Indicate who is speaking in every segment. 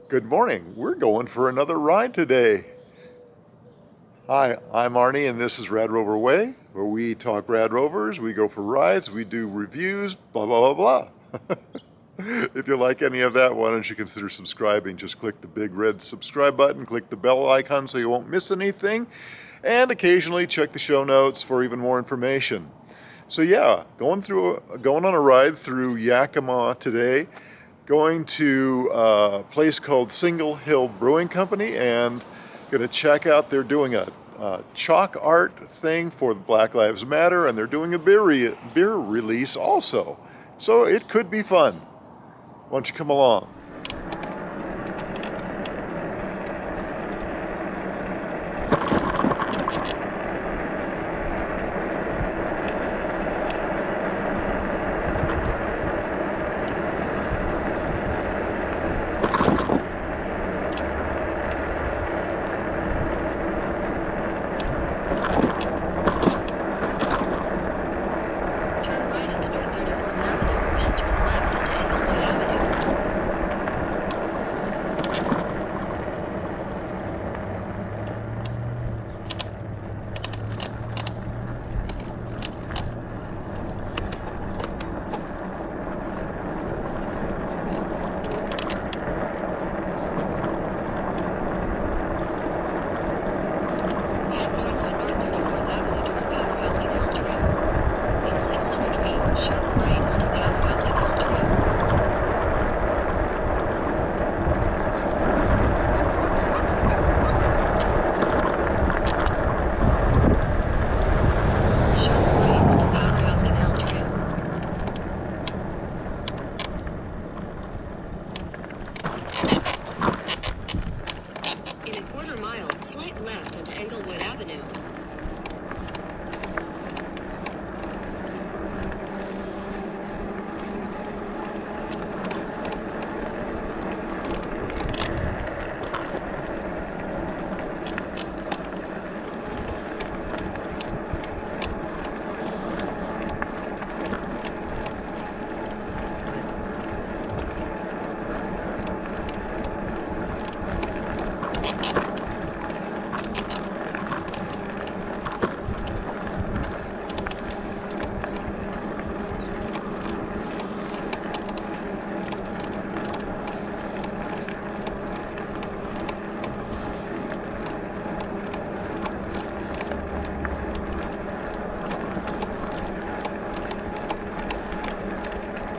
Speaker 1: Good morning. We're going for another ride today. Hi, I'm Arnie and this is Rad Rover Way, where we talk Rad Rovers, we go for rides, we do reviews, blah, blah, blah, blah. If you like any of that, why don't you consider subscribing? Just click the big red subscribe button, click the bell icon so you won't miss anything, and occasionally check the show notes for even more information. So yeah, going on a ride through Yakima today, going to a place called Single Hill Brewing Company and going to check out, they're doing a chalk art thing for the Black Lives Matter, and they're doing a beer release also. So it could be fun. Why don't you come along?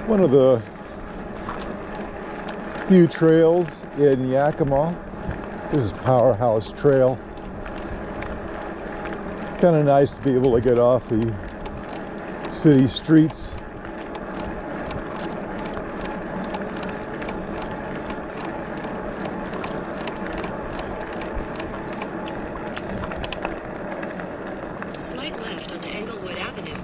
Speaker 1: One of the few trails in Yakima. This is Powerhouse Trail. It's kind of nice to be able to get off the city streets.
Speaker 2: Slight left onto Englewood Avenue.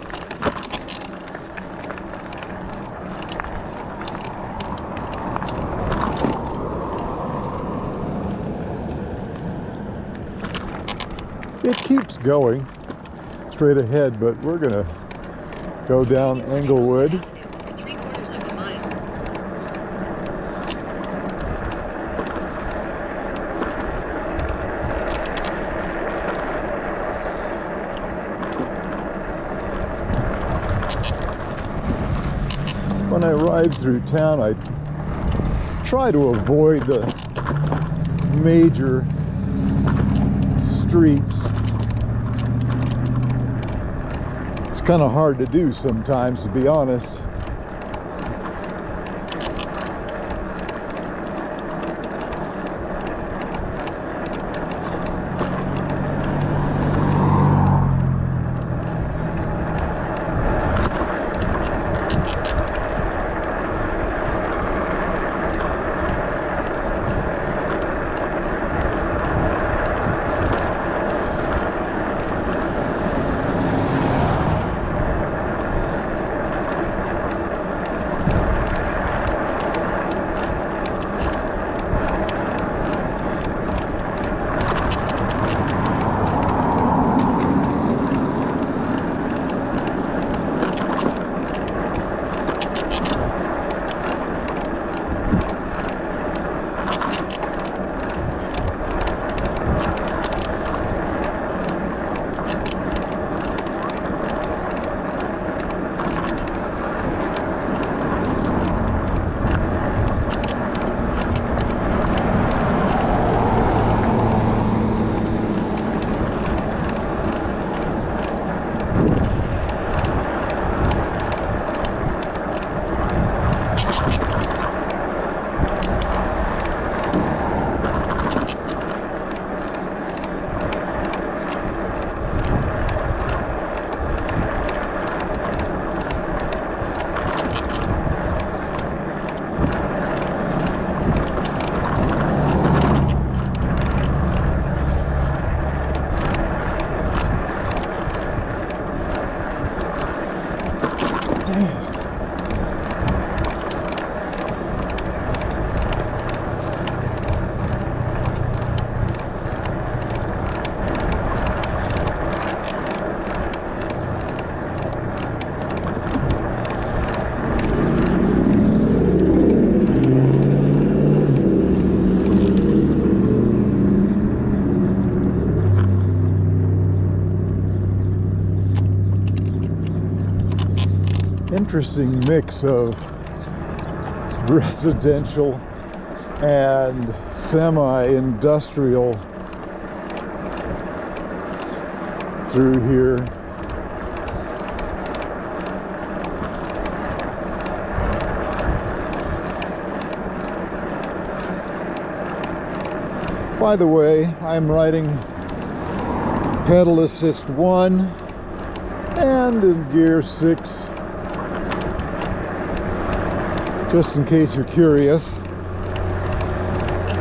Speaker 1: It keeps going straight ahead, but we're gonna go down Englewood.
Speaker 2: 3/4 of a mile.
Speaker 1: When I ride through town, I try to avoid the major streets. It's kind of hard to do sometimes, to be honest.
Speaker 3: Interesting mix of residential and semi-industrial through here. By the way, I'm riding pedal assist 1 and in gear 6. Just in case you're curious.
Speaker 2: In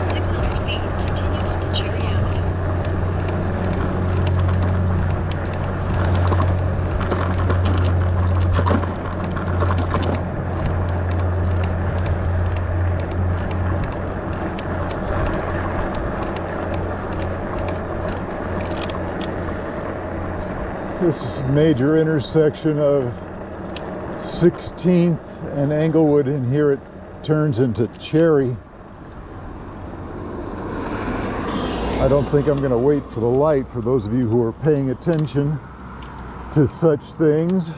Speaker 2: 600 feet, continue on to Cherry Avenue.
Speaker 3: This is a major intersection of 16th and Englewood, and here it turns into Cherry. I don't think I'm going to wait for the light for those of you who are paying attention to such things,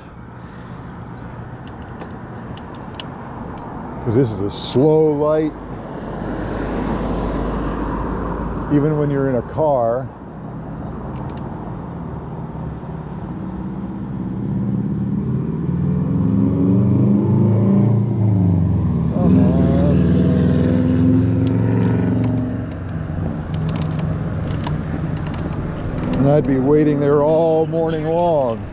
Speaker 3: because this is a slow light. Even when you're in a car. And I'd be waiting there all morning long.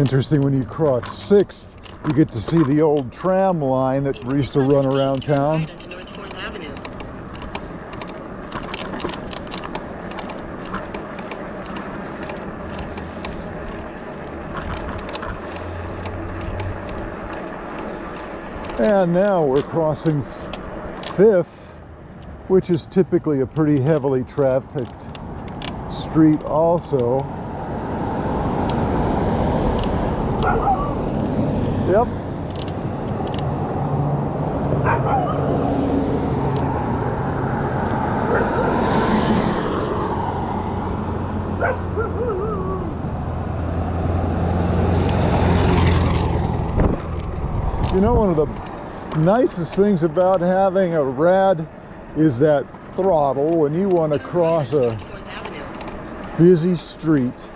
Speaker 3: Interesting, when you cross 6th, you get to see the old tram line that used to run around town.
Speaker 2: Right onto North 4th Avenue.
Speaker 3: And now we're crossing 5th, which is typically a pretty heavily trafficked street also. Yep. You know, one of the nicest things about having a rad is that throttle when you want to cross a busy street.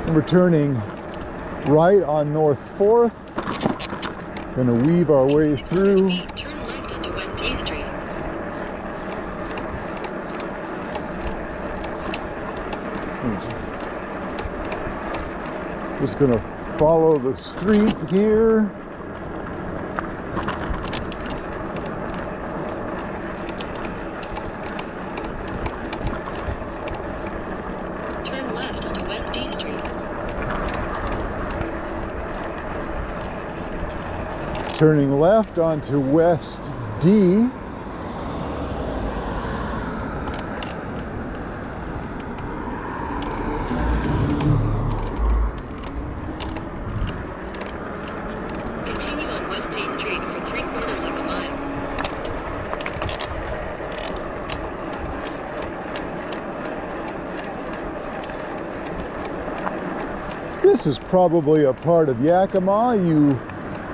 Speaker 3: And we're turning right on North 4th. Gonna weave our way through.
Speaker 2: Turn left onto West E Street.
Speaker 3: Just gonna follow the street here.
Speaker 2: Turn left onto West D Street.
Speaker 3: Turning left onto West D.
Speaker 2: Continue on West D Street for 3/4 of a mile.
Speaker 3: This is probably a part of Yakima you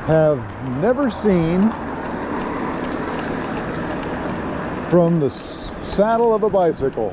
Speaker 3: have never seen from the saddle of a bicycle.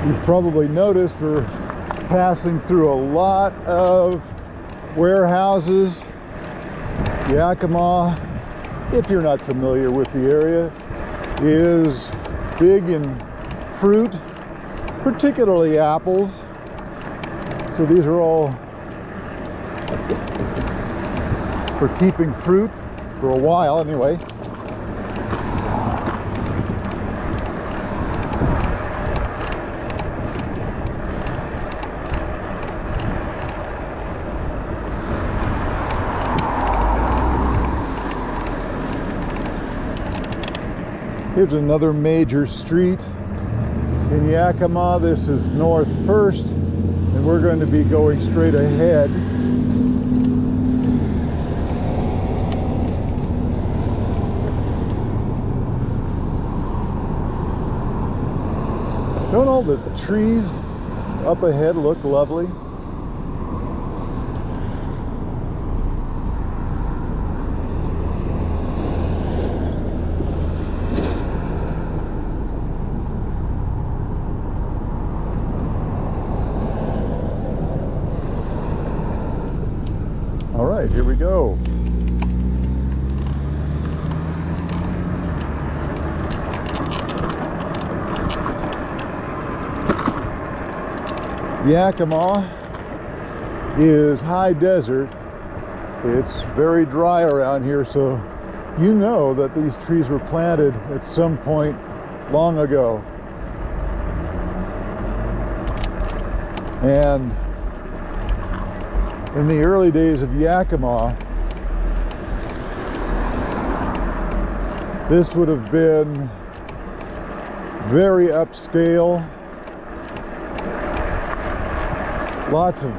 Speaker 3: You've probably noticed we're passing through a lot of warehouses. Yakima, if you're not familiar with the area, is big in fruit, particularly apples. So these are all for keeping fruit for a while anyway. Here's another major street in Yakima. This is North 1st, and we're going to be going straight ahead. Don't all the trees up ahead look lovely? All right, here we go. Yakima is high desert. It's very dry around here, so you know that these trees were planted at some point long ago. And in the early days of Yakima, this would have been very upscale. Lots of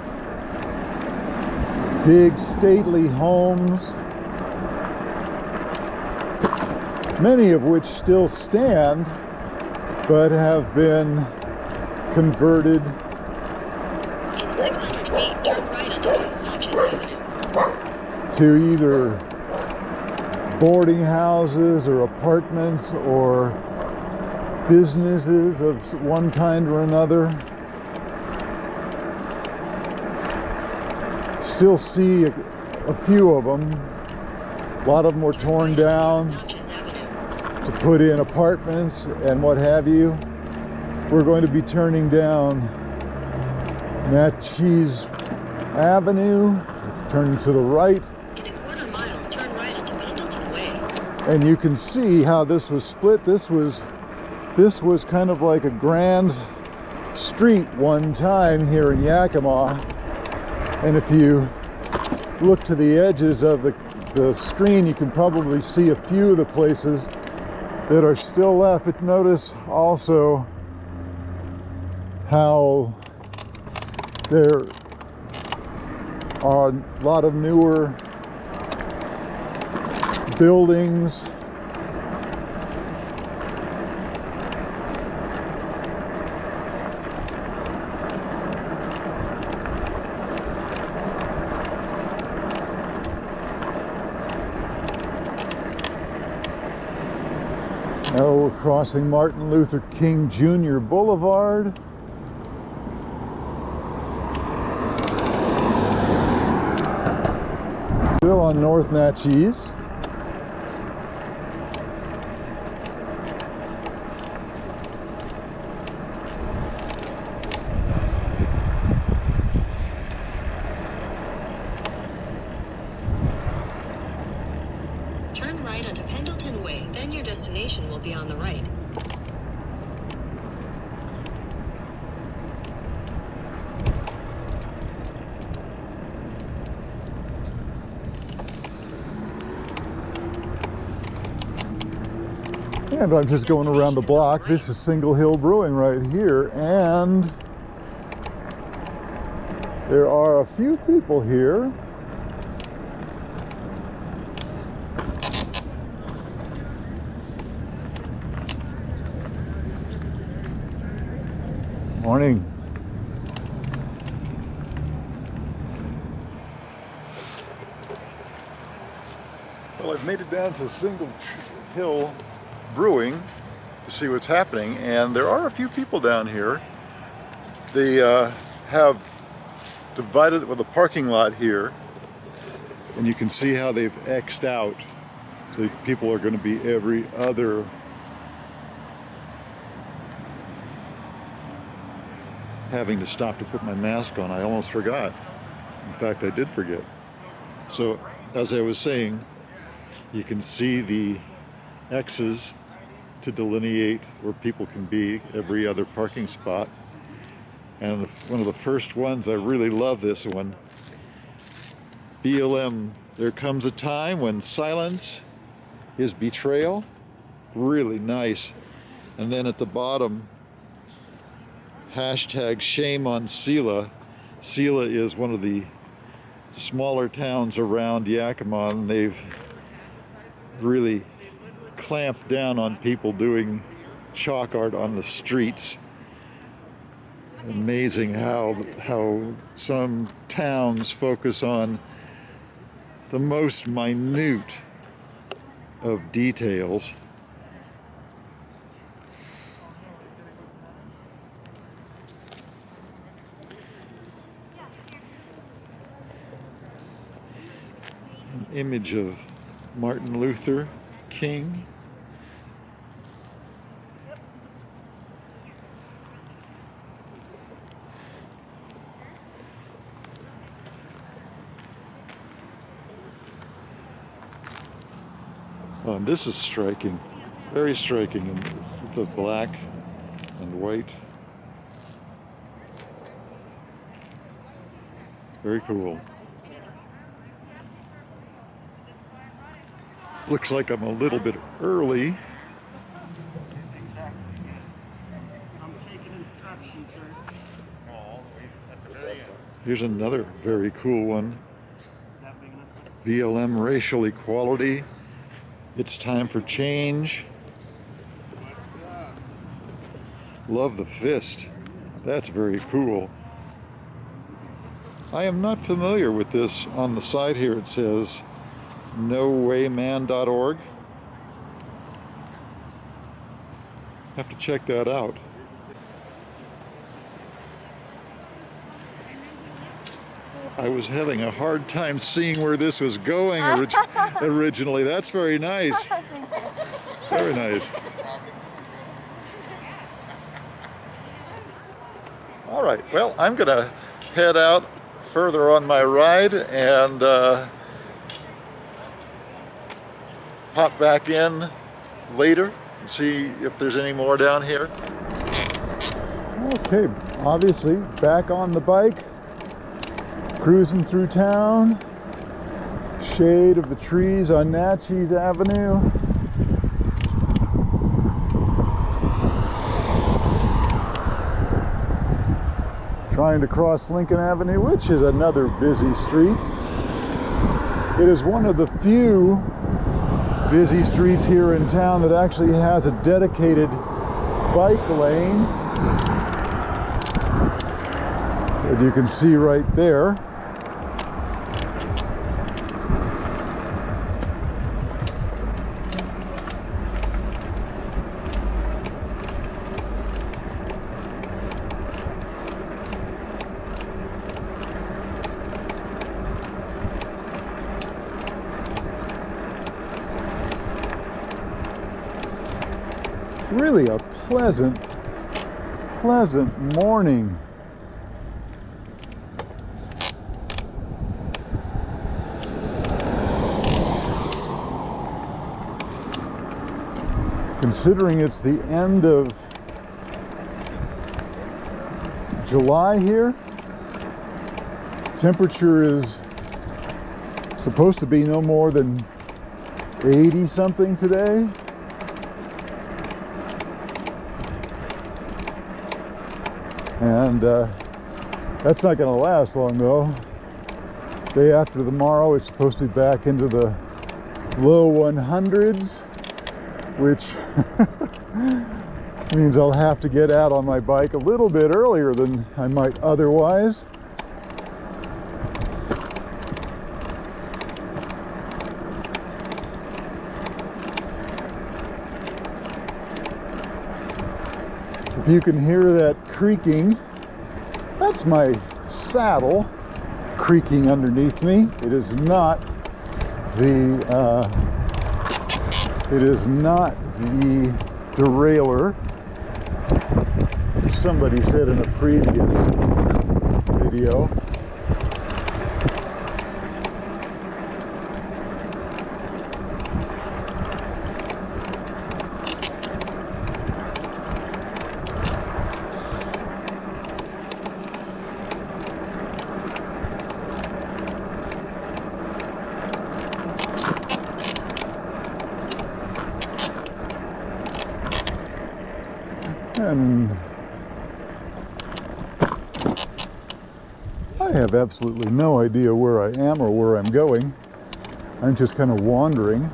Speaker 3: big stately homes, many of which still stand, but have been converted
Speaker 2: In 600 feet, turn right onto North Notches Avenue.
Speaker 3: to either boarding houses or apartments or businesses of one kind or another. Still see a few of them. A lot of them were torn down
Speaker 2: Notches Avenue.
Speaker 3: to put in apartments and what have you. We're going to be turning down Natchez Avenue, turning to the right,
Speaker 2: In a quarter mile, turn right onto Pendleton Way.
Speaker 3: and you can see how this was split. This was kind of like a grand street one time here in Yakima. And if you look to the edges of the screen, you can probably see a few of the places that are still left. But notice also how there are a lot of newer buildings. Now we're crossing Martin Luther King Jr. Boulevard. Still on North Natchez.
Speaker 2: Turn right onto Pendleton Way, then your destination will be on the right.
Speaker 3: And I'm just going around the block. This is Single Hill Brewing right here, and there are a few people here. Morning. Well, I've made it down to Single Hill Brewing to see what's happening, and there are a few people down here. They have divided it with a parking lot here, and you can see how they've X'd out. So people are going to be every other having to stop to put my mask on. I almost forgot. In fact, I did forget. So, as I was saying, you can see the X's to delineate where people can be, every other parking spot. And one of the first ones, I really love this one. BLM, there comes a time when silence is betrayal. Really nice. And then at the bottom, hashtag shame on Sela. Sela is one of the smaller towns around Yakima, and they've really clamped down on people doing chalk art on the streets. Amazing how some towns focus on the most minute of details. An image of Martin Luther King. And this is striking, very striking, in the black and white. Very cool. Looks like I'm a little bit early. Here's another very cool one. BLM racial equality. It's time for change. Love the fist. That's very cool. I am not familiar with this. On the side here it says nowayman.org. Have to check that out. I was having a hard time seeing where this was going originally. That's very nice. Very nice. All right, well, I'm gonna head out further on my ride and pop back in later and see if there's any more down here. Okay, obviously back on the bike, cruising through town, shade of the trees on Natchez Avenue. Trying to cross Lincoln Avenue, which is another busy street. It is one of the few busy streets here in town that actually has a dedicated bike lane that you can see right there. Really a pleasant morning. Considering it's the end of July here, temperature is supposed to be no more than 80 something today. And that's not going to last long though. Day after tomorrow it's supposed to be back into the low 100s, which means I'll have to get out on my bike a little bit earlier than I might otherwise. If you can hear that creaking, that's my saddle creaking underneath me. It is not the derailleur. Somebody said in a previous video. And I have absolutely no idea where I am or where I'm going. I'm just kind of wandering.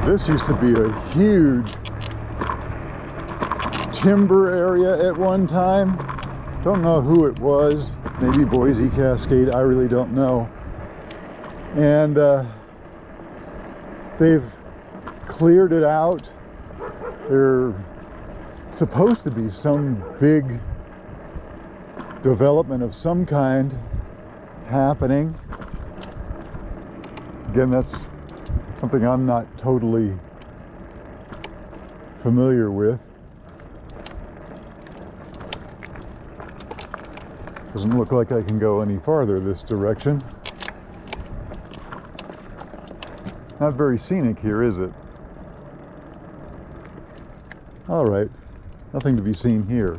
Speaker 3: This used to be a huge timber area at one time. Don't know who it was. Maybe Boise Cascade, I really don't know. And they've cleared it out. There's supposed to be some big development of some kind happening. Again, that's something I'm not totally familiar with. Doesn't look like I can go any farther this direction. Not very scenic here, is it? All right, nothing to be seen here.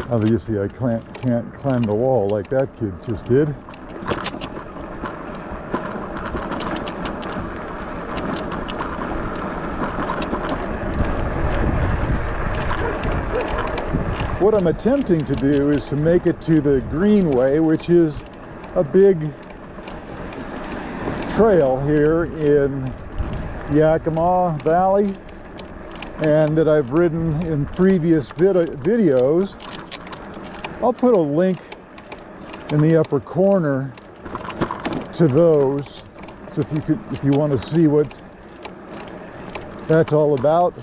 Speaker 3: Obviously, I can't climb the wall like that kid just did. What I'm attempting to do is to make it to the Greenway, which is a big trail here in Yakima Valley, and that I've ridden in previous videos. I'll put a link in the upper corner to those, so if you want to see what that's all about.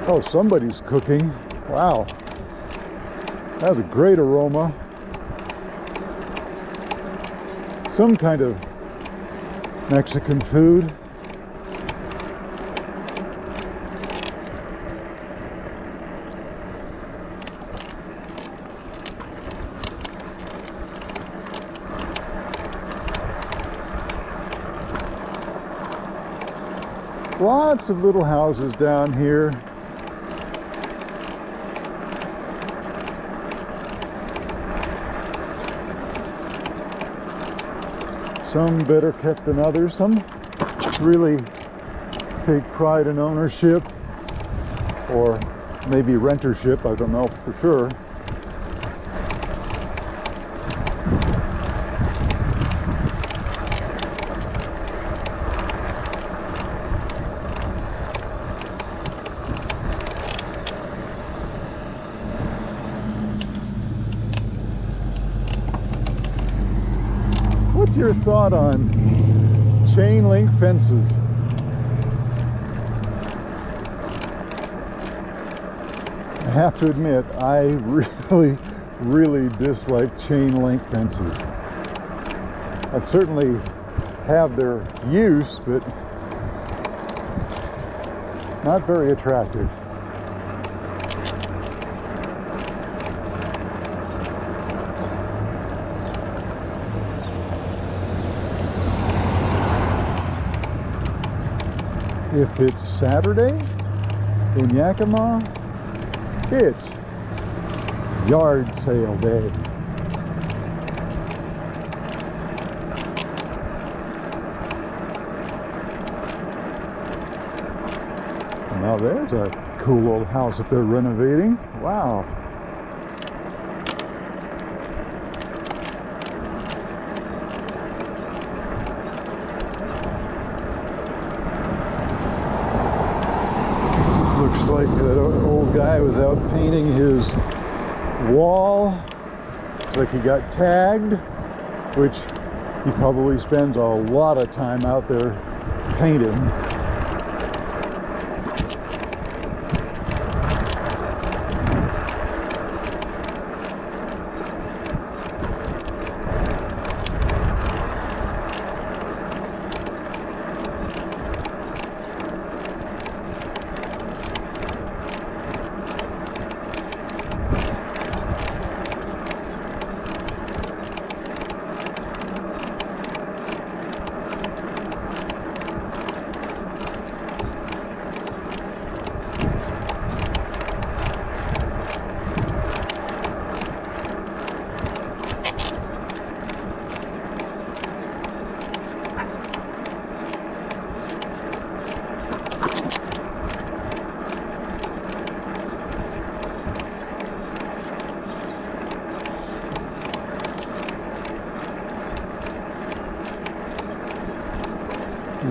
Speaker 3: Oh, somebody's cooking. Wow. That has a great aroma. Some kind of Mexican food. Lots of little houses down here. Some better kept than others. Some really take pride in ownership, or maybe rentership, I don't know for sure. What's your thought on chain link fences? I have to admit, I really dislike chain link fences. I certainly have their use, but not very attractive. If it's Saturday in Yakima, it's yard sale day. Now there's a cool old house that they're renovating. Wow. Looks like that old guy was out painting his wall. Looks like he got tagged, which he probably spends a lot of time out there painting.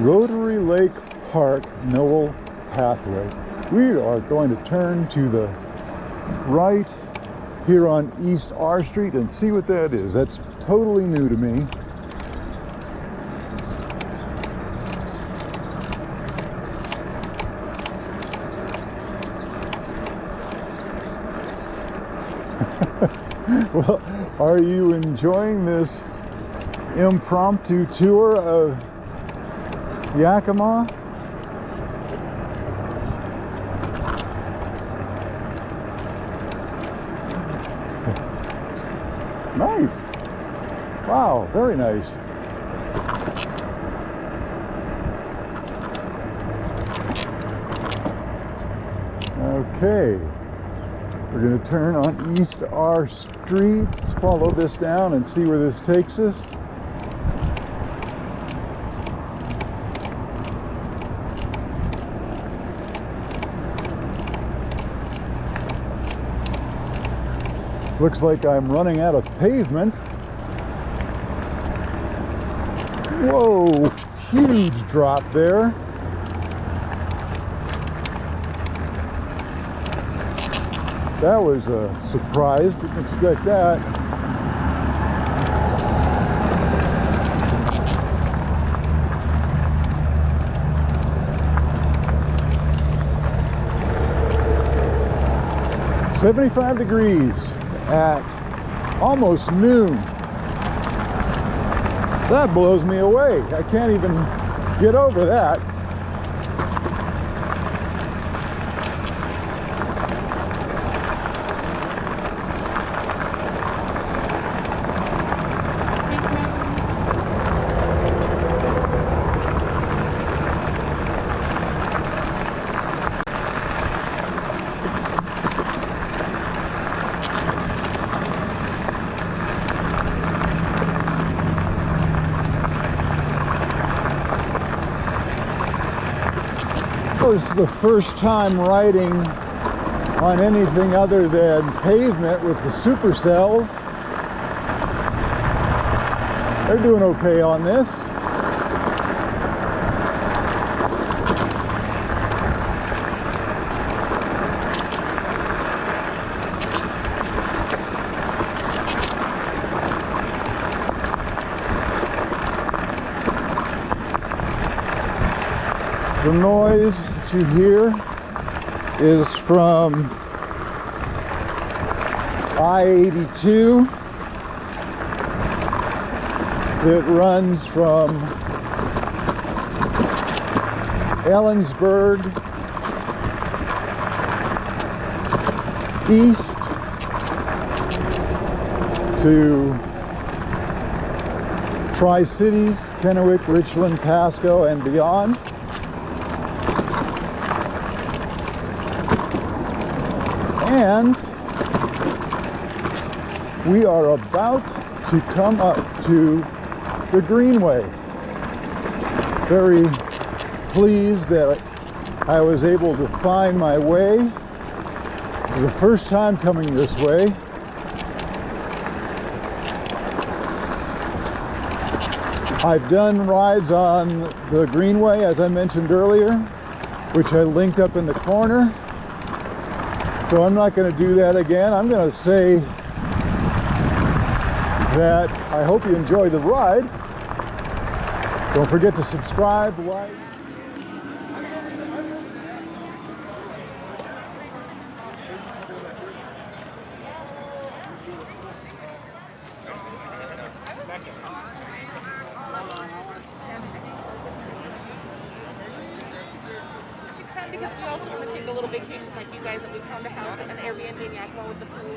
Speaker 3: Rotary Lake Park Knoll Pathway. We are going to turn to the right here on East R Street and see what that is. That's totally new to me. Well, are you enjoying this impromptu tour of Yakima? Nice. Wow, very nice. Okay. We're going to turn on East R Street, follow this down and see where this takes us. Looks like I'm running out of pavement. Whoa, huge drop there. That was a surprise, didn't expect that. "75 degrees at almost noon." That blows me away. I can't even get over that. This is the first time riding on anything other than pavement with the supercells. They're doing okay on this. The noise that you hear is from I-82. It runs from Ellensburg east to Tri-Cities, Kennewick, Richland, Pasco, and beyond. And we are about to come up to the Greenway. Very pleased that I was able to find my way. This is the first time coming this way. I've done rides on the Greenway, as I mentioned earlier, which I linked up in the corner. So I'm not going to do that again. I'm going to say that I hope you enjoy the ride. Don't forget to subscribe, like.
Speaker 4: Because we also want to take a little vacation like you guys, and we found a house, an Airbnb in Yakima with the pool.